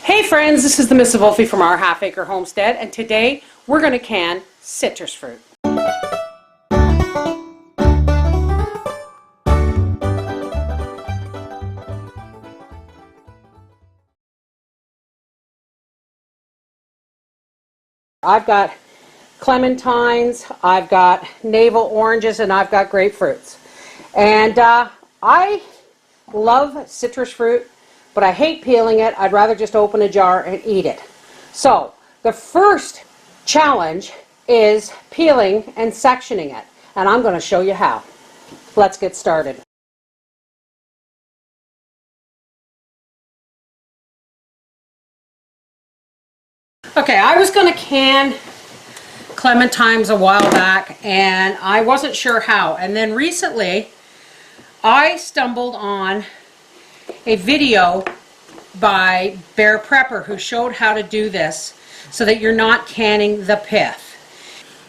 Hey friends, this is the Mrs. Volfie from Our Half Acre Homestead, and today we're going to can citrus fruit. I've got clementines, I've got navel oranges, and I've got grapefruits. And I love citrus fruit, but I hate peeling it. I'd rather just open a jar and eat it. So the first challenge is peeling and sectioning it, and I'm going to show you how. Let's get started. Okay, I was going to can clementines a while back, and I wasn't sure how. And then recently, I stumbled on a video by Bev Prepper who showed how to do this so that you're not canning the pith.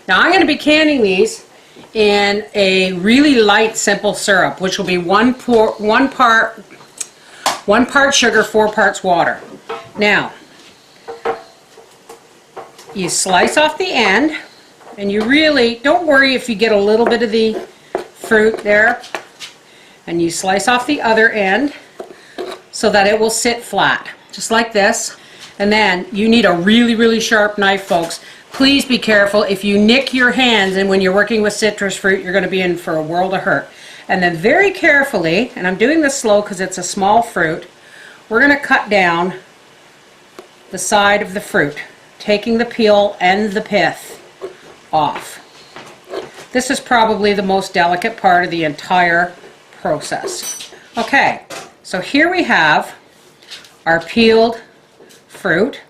Now I'm going to be canning these in a really light, simple syrup, which will be one part sugar, 4 parts water. Now, you slice off the end, and you really don't worry if you get a little bit of the fruit there, and you slice off the other end so that it will sit flat, just like this. And then you need a really sharp knife, folks. Please be careful. If you nick your hands, and when you're working with citrus fruit, you're going to be in for a world of hurt. And then very carefully, and I'm doing this slow because it's a small fruit, we're going to cut down the side of the fruit, taking the peel and the pith off. This is probably the most delicate part of the entire process. Okay, so here we have our peeled fruit.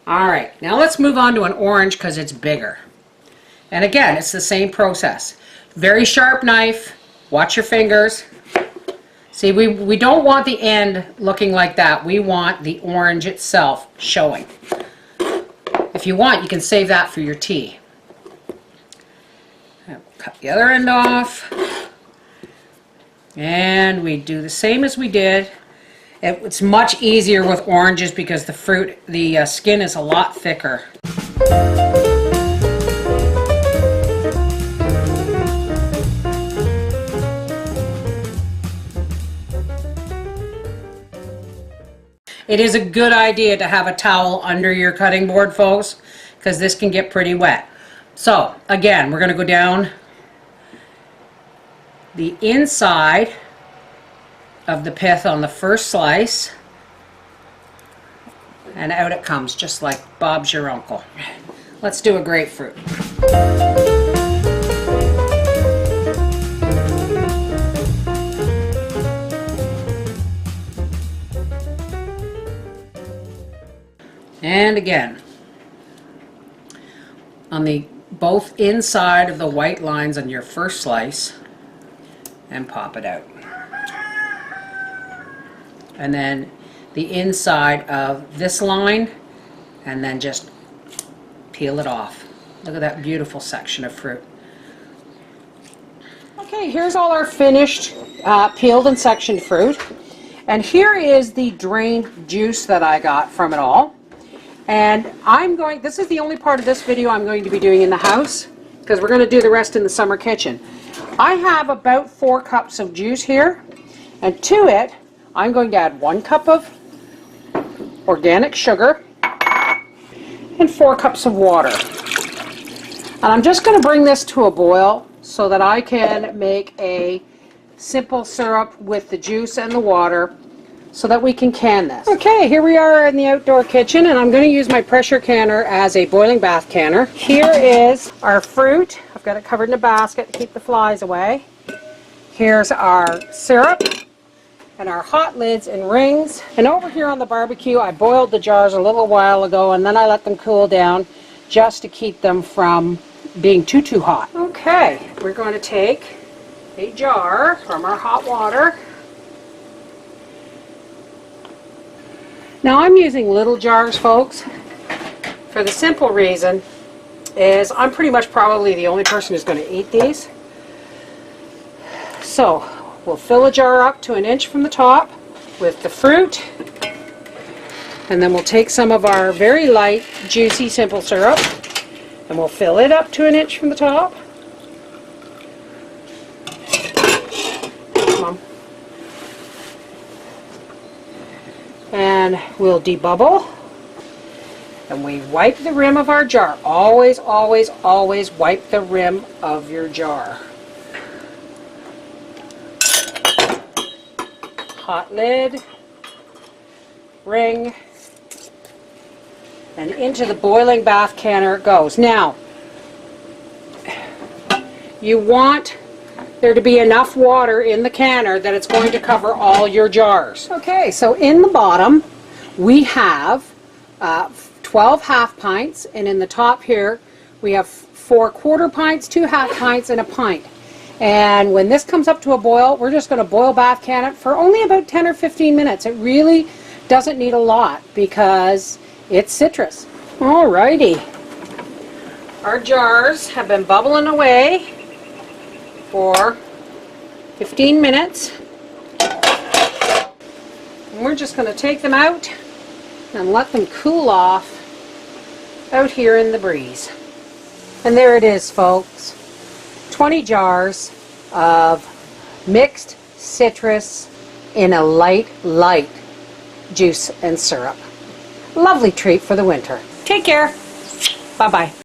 All right, now let's move on to an orange because it's bigger. And again, it's the same process. Very sharp knife, watch your fingers. See, we don't want the end looking like that. We want the orange itself showing. If you want, you can save that for your tea. Cut the other end off. And we do the same as we did. It's much easier with oranges because the skin is a lot thicker. It is a good idea to have a towel under your cutting board, folks, because this can get pretty wet. So again, we're going to go down the inside of the pith on the first slice, and out it comes just like Bob's your uncle. Let's do a grapefruit. And again, on the both inside of the white lines on your first slice, and pop it out. And then the inside of this line, and then just peel it off. Look at that beautiful section of fruit. Okay, here's all our finished peeled and sectioned fruit. And here is the drained juice that I got from it all. And this is the only part of this video I'm going to be doing in the house, because we're going to do the rest in the summer kitchen. I have about 4 cups of juice here, and to it I'm going to add 1 cup of organic sugar and 4 cups of water. And I'm just going to bring this to a boil so that I can make a simple syrup with the juice and the water so that we can can this. Okay, here we are in the outdoor kitchen, and I'm going to use my pressure canner as a boiling bath canner. Here is our fruit. I've got it covered in a basket to keep the flies away. Here's our syrup and our hot lids and rings. And over here on the barbecue, I boiled the jars a little while ago, and then I let them cool down just to keep them from being too hot. Okay, we're going to take a jar from our hot water. Now I'm using little jars, folks, for the simple reason is I'm pretty much probably the only person who's going to eat these. So we'll fill a jar up to 1 inch from the top with the fruit And then we'll take some of our very light, juicy simple syrup, and we'll fill it up to 1 inch from the top. Come on. And we'll debubble. And we wipe the rim of our jar. Always, always, always wipe the rim of your jar. Hot lid, ring, and into the boiling bath canner it goes. Now, you want there to be enough water in the canner that it's going to cover all your jars. Okay, so in the bottom we have 12 half pints, and in the top here we have 4 1/4 pints, 2 half pints, and a pint. And when this comes up to a boil, we're just going to boil bath can it for only about 10 or 15 minutes. It really doesn't need a lot because it's citrus. Alrighty. Our jars have been bubbling away for 15 minutes. And we're just going to take them out and let them cool off out here in the breeze. And there it is, folks. 20 jars of mixed citrus in a light juice and syrup. Lovely treat for the winter. Take care. Bye-bye.